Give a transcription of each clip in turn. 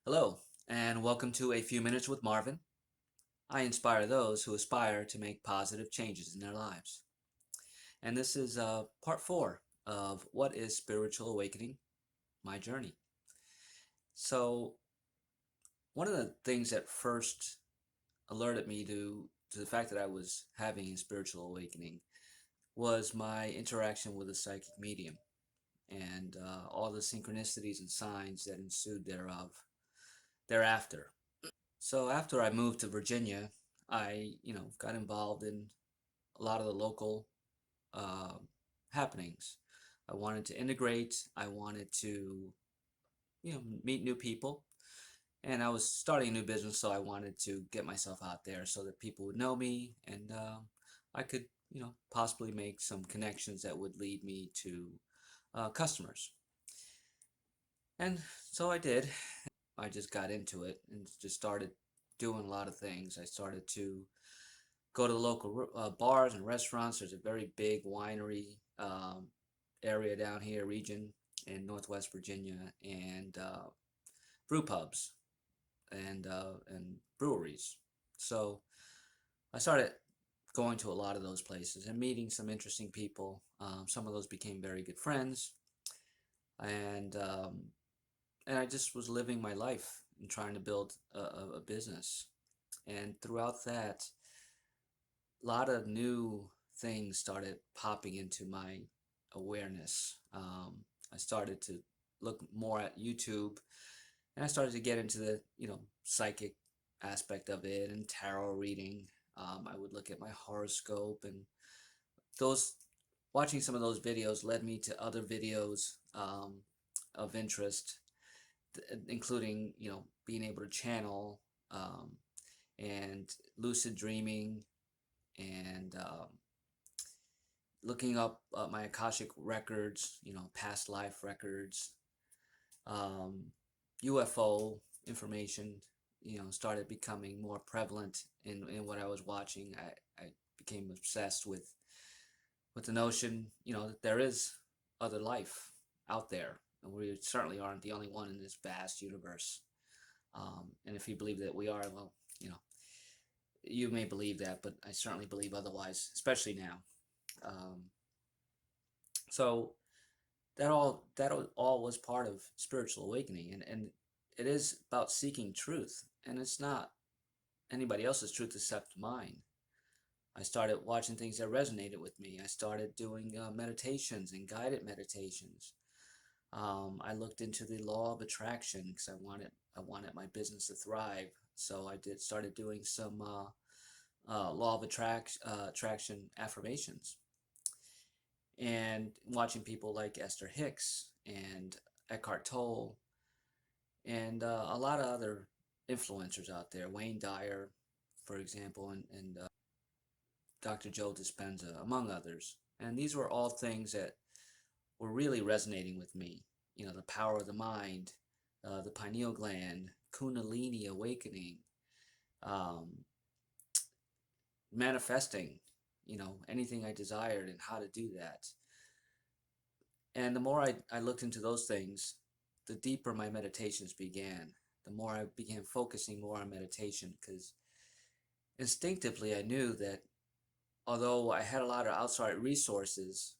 Hello, and welcome to A Few Minutes with Marvin. I inspire those who aspire to make positive changes in their lives. And this is part four of What is Spiritual Awakening? My Journey. So, one of the things that first alerted me to the fact that I was having a spiritual awakening was my interaction with a psychic medium and all the synchronicities and signs that ensued thereafter. So after I moved to Virginia, I got involved in a lot of the local uh, happenings. I wanted to integrate. I wanted to meet new people, and I was starting a new business, so I wanted to get myself out there so that people would know me, and I could possibly make some connections that would lead me to customers. And so I did. I just got into it and just started doing a lot of things. I started to go to the local bars and restaurants. There's a very big winery area down here, region in Northwest Virginia, and brew pubs and breweries. So I started going to a lot of those places and meeting some interesting people. Some of those became very good friends, and and I just was living my life and trying to build a business. And throughout that, a lot of new things started popping into my awareness. I started to look more at YouTube, and I started to get into the psychic aspect of it and tarot reading. I would look at my horoscope, and those watching some of those videos led me to other videos of interest, including being able to channel and lucid dreaming and looking up my Akashic records, past life records, um, UFO information, started becoming more prevalent in what I was watching. I became obsessed with the notion, that there is other life out there, and we certainly aren't the only one in this vast universe. And if you believe that we are, well, you may believe that, but I certainly believe otherwise, especially now. Um, so that all was part of spiritual awakening, and it is about seeking truth, and it's not anybody else's truth except mine. I started watching things that resonated with me. I started doing meditations and guided meditations. I looked into the law of attraction because I wanted my business to thrive. So I did started doing some law of attraction affirmations and watching people like Esther Hicks and Eckhart Tolle and a lot of other influencers out there, Wayne Dyer, for example, and Dr. Joe Dispenza, among others. And these were all things that were really resonating with me. The power of the mind, the pineal gland, Kundalini awakening, um, manifesting, anything I desired and how to do that. And the more I looked into those things, the deeper my meditations began. The more I began focusing more on meditation because instinctively I knew that although I had a lot of outside resources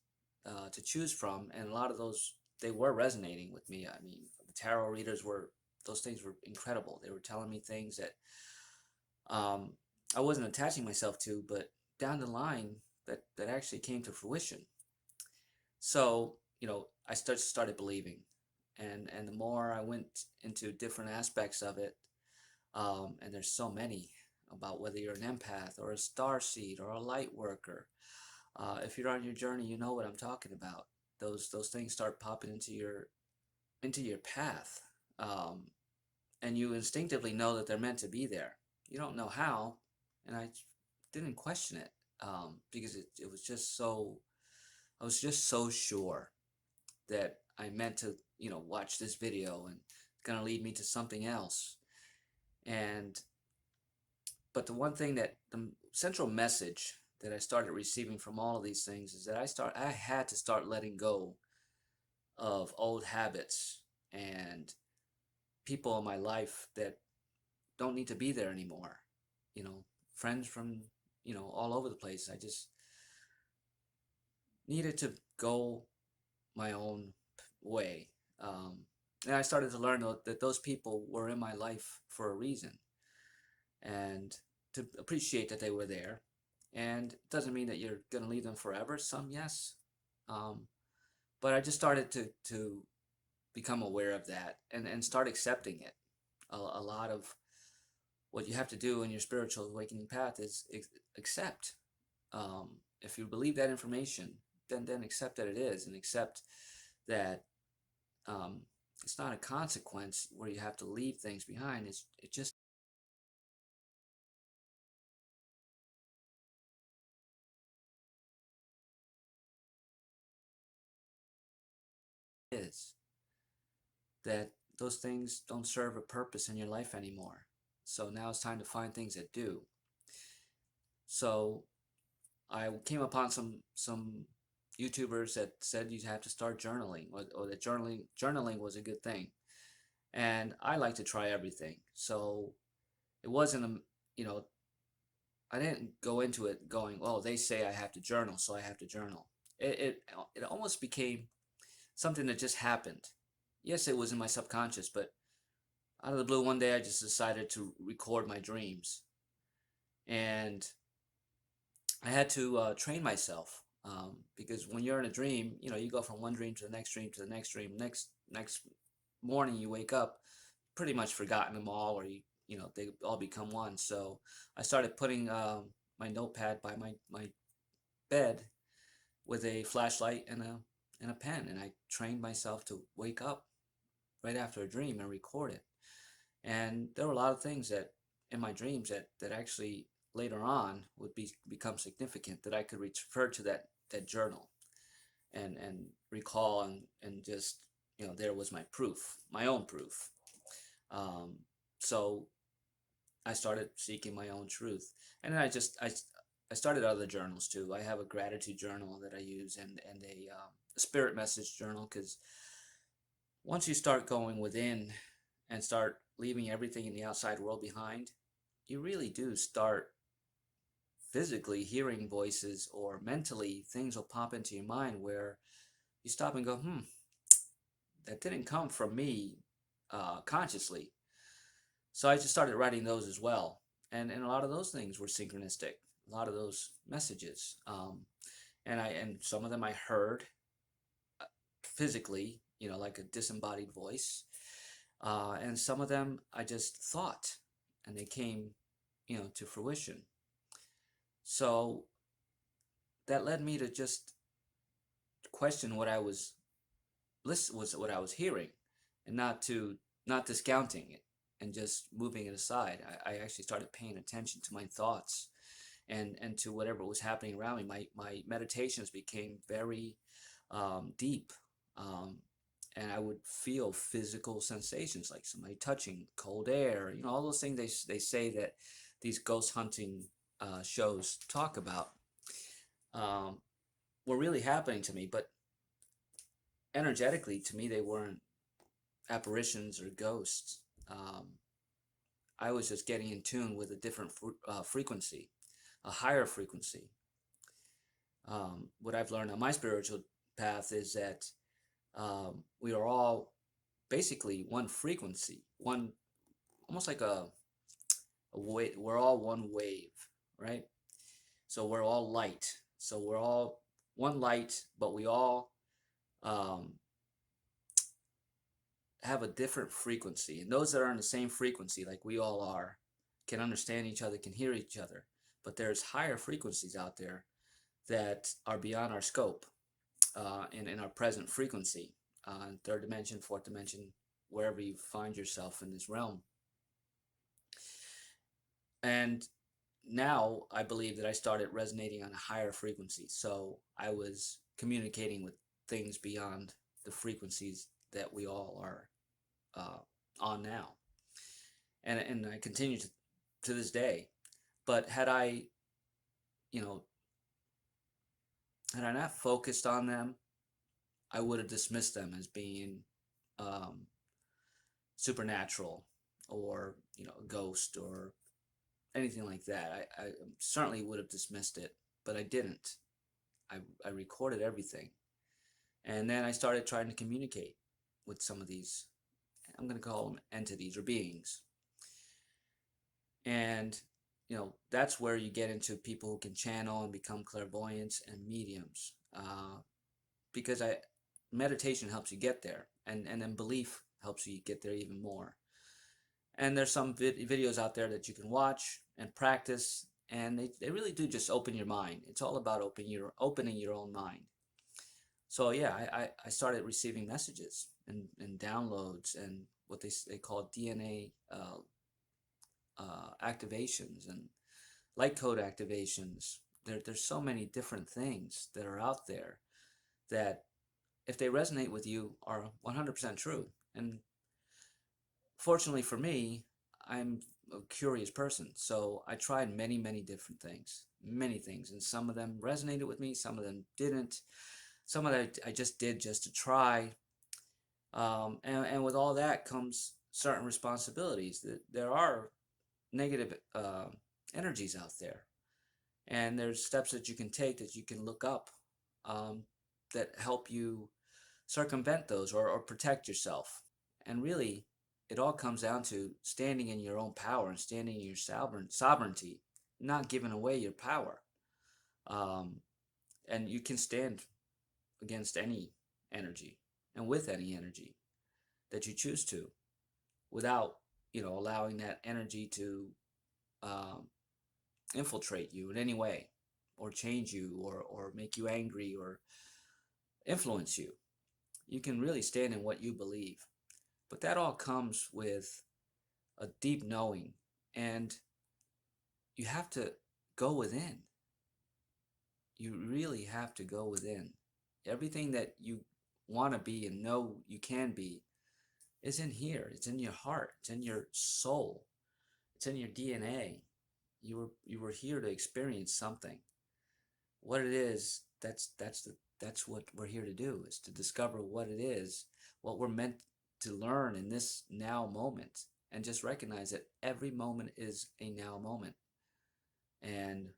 to choose from, and a lot of those, they were resonating with me. I mean, the tarot readers those things were incredible. They were telling me things that um, I wasn't attaching myself to, but down the line that actually came to fruition. So, I started believing, and the more I went into different aspects of it, and there's so many about whether you're an empath or a star seed or a light worker. If you're on your journey, you know what I'm talking about. Those things start popping into your path, um, and you instinctively know that they're meant to be there. You don't know how, and I didn't question it because it was just so. I was just so sure that I meant to, watch this video and it's gonna lead me to something else. And but the one thing that the central message that I started receiving from all of these things is that I had to start letting go of old habits and people in my life that don't need to be there anymore. You know, friends from, all over the place. I just needed to go my own way. And I started to learn that those people were in my life for a reason, and to appreciate that they were there. And it doesn't mean that you're going to leave them forever. Some, yes. Um, but I just started to become aware of that, and start accepting it. A lot of what you have to do in your spiritual awakening path is accept. If you believe that information, then accept that it is, and accept that um, it's not a consequence where you have to leave things behind. It just is that those things don't serve a purpose in your life anymore. So now it's time to find things that do. So I came upon some YouTubers that said you have to start journaling, or that journaling was a good thing. And I like to try everything. So it wasn't a, you know, I didn't go into it going, "Oh, they say I have to journal, so I have to journal." It almost became something that just happened. Yes, it was in my subconscious, but out of the blue, one day I just decided to record my dreams, and I had to train myself, because when you're in a dream, you go from one dream to the next dream to the next dream. Next morning, you wake up pretty much forgotten them all, or they all become one. So I started putting my notepad by my bed with a flashlight and a pen, and I trained myself to wake up right after a dream and record it. And there were a lot of things that in my dreams that actually later on would become significant, that I could refer to that journal and recall, and just, there was my proof, my own proof. So I started seeking my own truth, and then I started other journals too. I have a gratitude journal that I use, and a spirit message journal, because once you start going within and start leaving everything in the outside world behind, you really do start physically hearing voices, or mentally things will pop into your mind where you stop and go, that didn't come from me consciously. So I just started writing those as well. And a lot of those things were synchronistic, a lot of those messages. And some of them I heard physically, like a disembodied voice. And some of them I just thought, and they came, to fruition. So that led me to just question what I was what I was hearing, and not discounting it and just moving it aside. I actually started paying attention to my thoughts, and to whatever was happening around me. My meditations became very deep, and I would feel physical sensations, like somebody touching cold air, all those things they say that these ghost hunting shows talk about, um, were really happening to me. But energetically, to me, they weren't apparitions or ghosts. I was just getting in tune with a different frequency, a higher frequency. What I've learned on my spiritual path is that we are all basically one frequency, one, almost like a wave. We're all one wave, right? So we're all light. So we're all one light, but we all um, have a different frequency. And those that are in the same frequency, like we all are, can understand each other, can hear each other. But there's higher frequencies out there that are beyond our scope, in our present frequency, third dimension, fourth dimension, wherever you find yourself in this realm. And now I believe that I started resonating on a higher frequency. So I was communicating with things beyond the frequencies that we all are on now. And I continue to this day. But you know, had I not focused on them, I would have dismissed them as being supernatural or, a ghost or anything like that. I certainly would have dismissed it, but I didn't. I recorded everything. And then I started trying to communicate with some of these, I'm going to call them entities or beings. And, that's where you get into people who can channel and become clairvoyants and mediums. Because meditation helps you get there, and then belief helps you get there even more. And there's some videos out there that you can watch and practice, and they really do just open your mind. It's all about opening your own mind. So yeah, I started receiving messages and downloads and what they call DNA activations and light code activations. There's so many different things that are out there that, if they resonate with you, are 100% true. And fortunately for me, I'm a curious person, so I tried many, many different things, and some of them resonated with me, some of them didn't. Some of that I just did just to try. And with all that comes certain responsibilities. That there are negative energies out there, and there's steps that you can take, that you can look up, that help you circumvent those or protect yourself. And really, it all comes down to standing in your own power and standing in your sovereignty, not giving away your power. And you can stand against any energy and with any energy that you choose to, without allowing that energy to infiltrate you in any way, or change you, or make you angry, or influence you. You can really stand in what you believe. But that all comes with a deep knowing, and you have to go within. You really have to go within. Everything that you want to be and know you can be is in here. It's in your heart. It's in your soul. It's in your DNA. You were here to experience something. What it is, that's what we're here to do, is to discover what it is, what we're meant to learn in this now moment, and just recognize that every moment is a now moment. And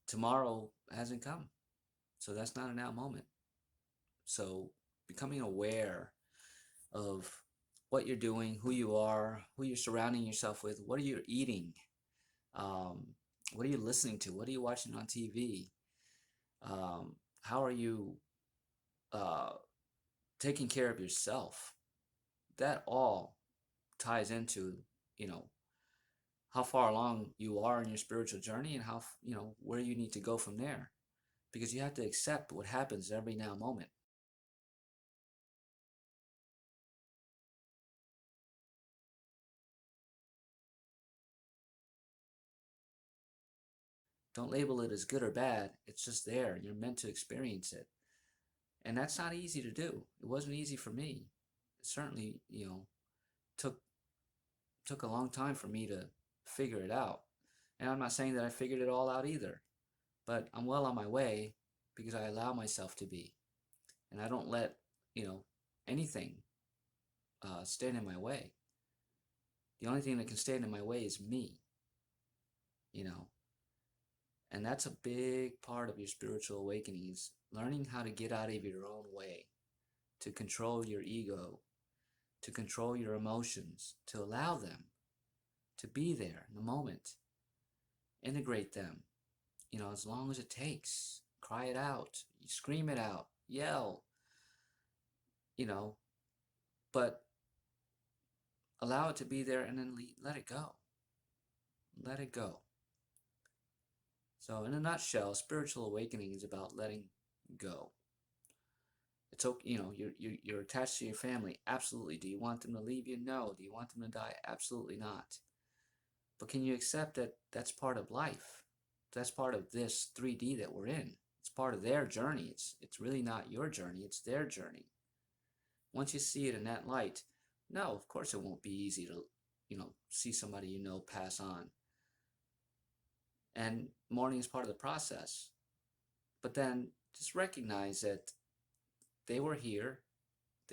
tomorrow hasn't come, so that's not a now moment. So becoming aware of what you're doing, who you are, who you're surrounding yourself with, what are you eating, what are you listening to, what are you watching on TV, how are you taking care of yourself. That all ties into, how far along you are in your spiritual journey, and how, where you need to go from there. Because you have to accept what happens every now moment. Don't label it as good or bad. It's just there. You're meant to experience it. And that's not easy to do. It wasn't easy for me. It certainly, took a long time for me to figure it out. And I'm not saying that I figured it all out either, but I'm well on my way, because I allow myself to be. And I don't let, anything stand in my way. The only thing that can stand in my way is me, you know. And that's a big part of your spiritual awakening, is learning how to get out of your own way, to control your ego, to control your emotions, to allow them to be there in the moment, integrate them, as long as it takes. Cry it out, scream it out, yell, but allow it to be there, and then let it go. Let it go. So in a nutshell, spiritual awakening is about letting go. It's okay, you're attached to your family. Absolutely. Do you want them to leave you? No. Do you want them to die? Absolutely not. But can you accept that that's part of life? That's part of this 3D that we're in. It's part of their journey. It's really not your journey. It's their journey. Once you see it in that light, no, of course it won't be easy to, see somebody pass on. And mourning is part of the process. But then just recognize that they were here,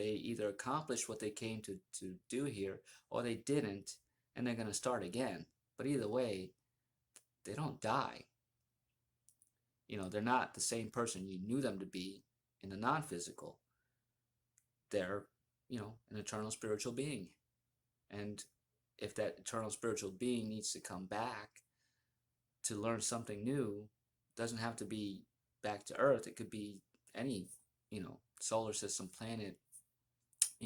they either accomplished what they came to do here, or they didn't, and they're going to start again. But either way, they don't die. They're not the same person you knew them to be in the non-physical. They're, an eternal spiritual being. And if that eternal spiritual being needs to come back to learn something new, doesn't have to be back to Earth. It could be any, solar system, planet,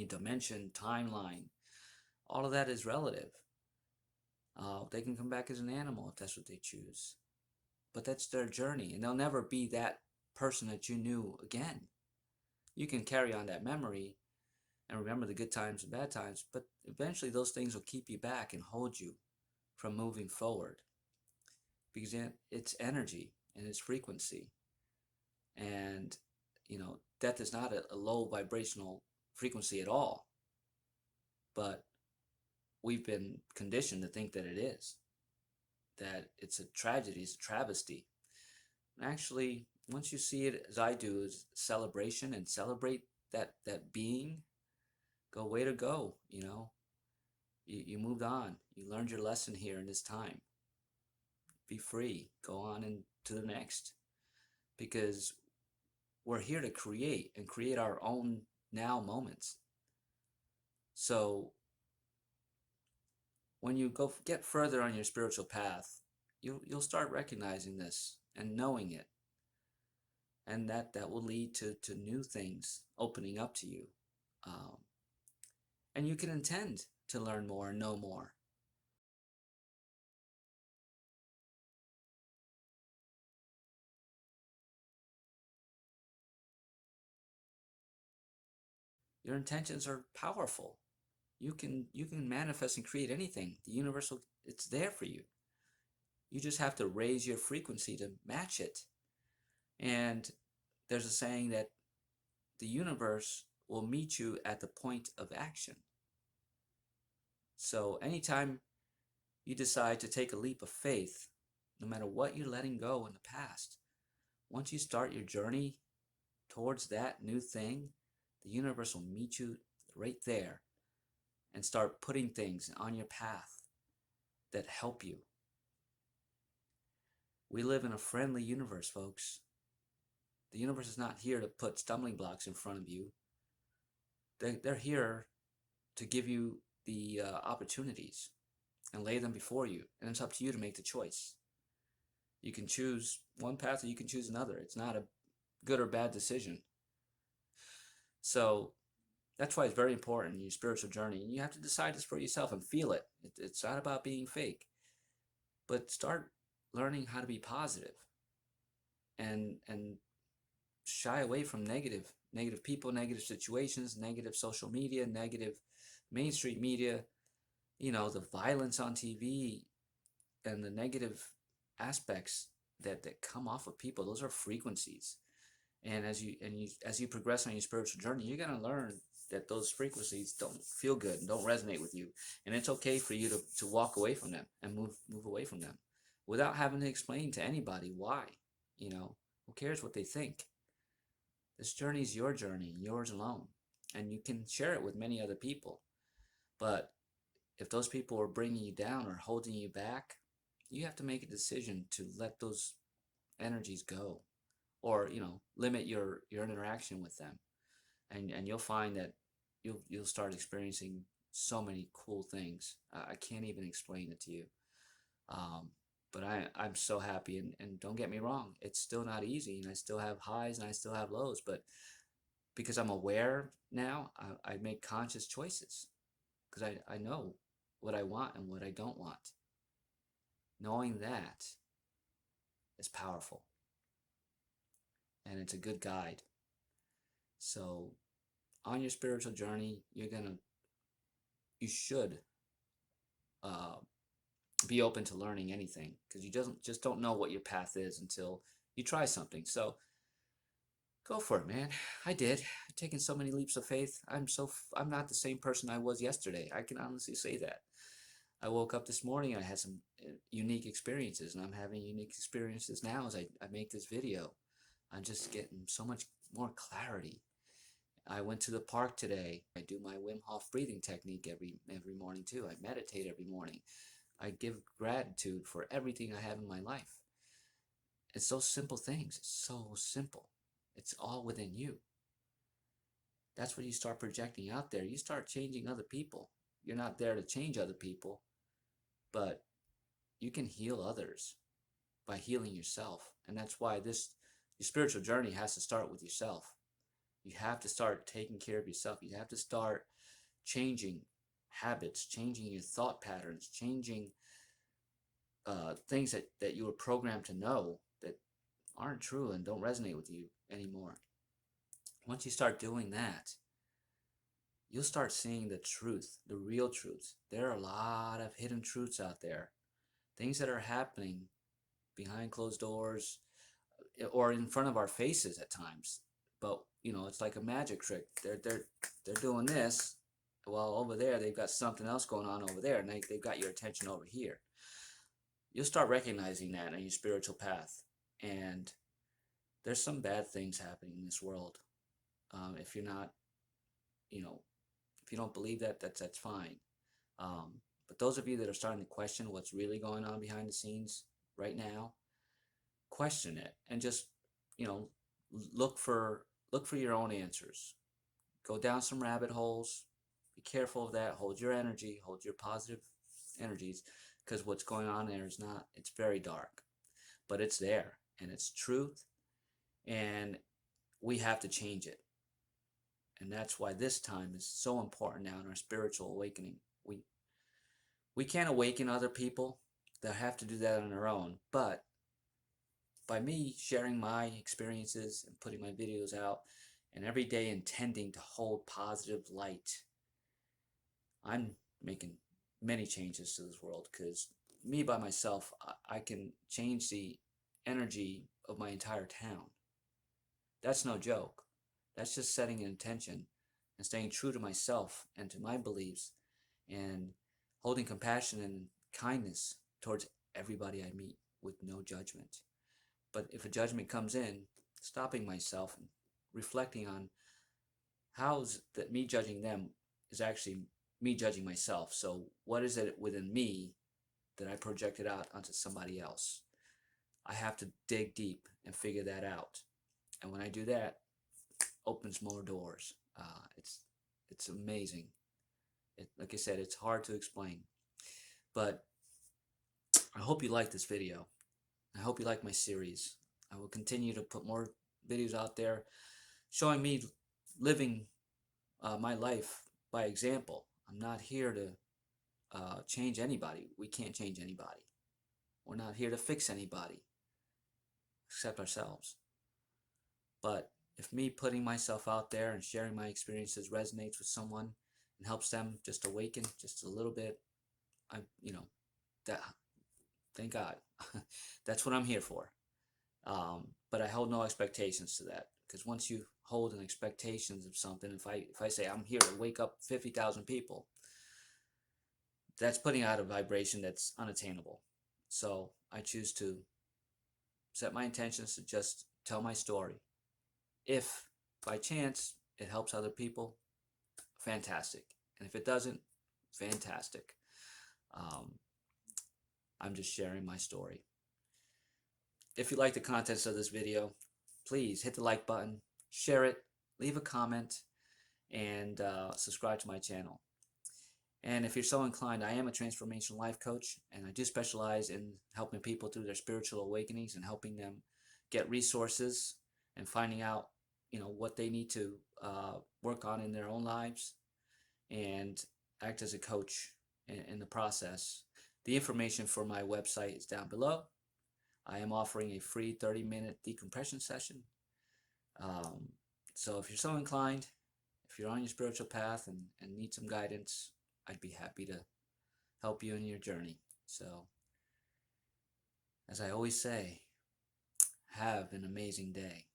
dimension, timeline. All of that is relative. They can come back as an animal if that's what they choose. But that's their journey, and they'll never be that person that you knew again. You can carry on that memory and remember the good times and bad times, but eventually those things will keep you back and hold you from moving forward, because it's energy and it's frequency. And death is not a low vibrational frequency at all, but we've been conditioned to think that it is, that it's a tragedy, it's a travesty. And actually, once you see it as I do, as celebration, and celebrate that being, go, way to go. You moved on. You learned your lesson here in this time. Be free. Go on into the next. Because we're here to create and create our own now moments. So when you get further on your spiritual path, you'll start recognizing this and knowing it. And that will lead to new things opening up to you. And you can intend to learn more and know more. Your intentions are powerful. You can manifest and create anything. The universe, it's there for you. You just have to raise your frequency to match it. And there's a saying that the universe will meet you at the point of action. So anytime you decide to take a leap of faith, no matter what you're letting go in the past, once you start your journey towards that new thing, the universe will meet you right there and start putting things on your path that help you. We live in a friendly universe, folks. The universe is not here to put stumbling blocks in front of you. They're here to give you the opportunities and lay them before you. And it's up to you to make the choice. You can choose one path or you can choose another. It's not a good or bad decision. So that's why it's very important in your spiritual journey. And you have to decide this for yourself and feel it. It's not about being fake. But start learning how to be positive and shy away from negative people, negative situations, negative social media, negative mainstream media, the violence on TV and the negative aspects that come off of people. Those are frequencies. And as you progress on your spiritual journey, you're going to learn that those frequencies don't feel good and don't resonate with you. And it's okay for you to walk away from them and move away from them without having to explain to anybody why. Who cares what they think? This journey is your journey, yours alone. And you can share it with many other people. But if those people are bringing you down or holding you back, you have to make a decision to let those energies go, or limit your interaction with them, and you'll find that you'll start experiencing so many cool things. I can't even explain it to you. But I'm so happy, and don't get me wrong, it's still not easy, and I still have highs and I still have lows, but because I'm aware now, I make conscious choices, because I know what I want and what I don't want. Knowing that is powerful, and it's a good guide. So on your spiritual journey, you should be open to learning anything, because you just don't know what your path is until you try something. So go for it, man. I did. I've taken so many leaps of faith. I'm not the same person I was yesterday. I can honestly say that. I woke up this morning and I had some unique experiences, and I'm having unique experiences now as I make this video. I'm just getting so much more clarity I went to the park today. I do my Wim Hof breathing technique every morning too. I meditate every morning. I give gratitude for everything I have in my life. It's those simple things. It's so simple. It's all within you. That's when you start projecting out there. You start changing other people. You're not there to change other people, but you can heal others by healing yourself. And that's why your spiritual journey has to start with yourself. You have to start taking care of yourself. You have to start changing habits, changing your thought patterns, changing things that you were programmed to know that aren't true and don't resonate with you anymore. Once you start doing that, you'll start seeing the truth, the real truth. There are a lot of hidden truths out there, things that are happening behind closed doors or in front of our faces at times. But it's like a magic trick. They're doing this, while over there they've got something else going on over there, and they've got your attention over here. You'll start recognizing that on your spiritual path, and there's some bad things happening in this world. If you're not, if you don't believe that, that's fine. But those of you that are starting to question what's really going on behind the scenes right now, question it and just, look for your own answers. Go down some rabbit holes. Be careful of that. Hold your energy. Hold your positive energies, because what's going on there it's very dark, but it's there and it's truth, and we have to change it. And that's why this time is so important now in our spiritual awakening. We can't awaken other people. They'll have to do that on their own. But by me sharing my experiences and putting my videos out and every day intending to hold positive light, I'm making many changes to this world, because me by myself, I can change the energy of my entire town. That's no joke. That's just setting an intention and staying true to myself and to my beliefs and holding compassion and kindness towards everybody I meet with no judgment. But if a judgment comes in, stopping myself and reflecting on how's that me judging them is actually me judging myself. So what is it within me that I projected out onto somebody else? I have to dig deep and figure that out. And when I do that, opens more doors. It's amazing. Like I said, it's hard to explain. But I hope you like this video. I hope you like my series. I will continue to put more videos out there showing me living my life by example. I'm not here to change anybody. We can't change anybody. We're not here to fix anybody except ourselves. But if me putting myself out there and sharing my experiences resonates with someone and helps them just awaken just a little bit, that, thank God. That's what I'm here for. But I hold no expectations to that, because once you hold an expectations of something, if I say I'm here to wake up 50,000 people, that's putting out a vibration that's unattainable. So I choose to set my intentions to just tell my story. If by chance it helps other people, fantastic. And if it doesn't, fantastic. I'm just sharing my story. If you like the contents of this video, please hit the like button, share it, leave a comment, and subscribe to my channel. And if you're so inclined, I am a transformational life coach, and I do specialize in helping people through their spiritual awakenings and helping them get resources and finding out, what they need to work on in their own lives, and act as a coach in the process. The information for my website is down below. I am offering a free 30-minute decompression session. So if you're so inclined, if you're on your spiritual path and need some guidance, I'd be happy to help you in your journey. So, as I always say, have an amazing day.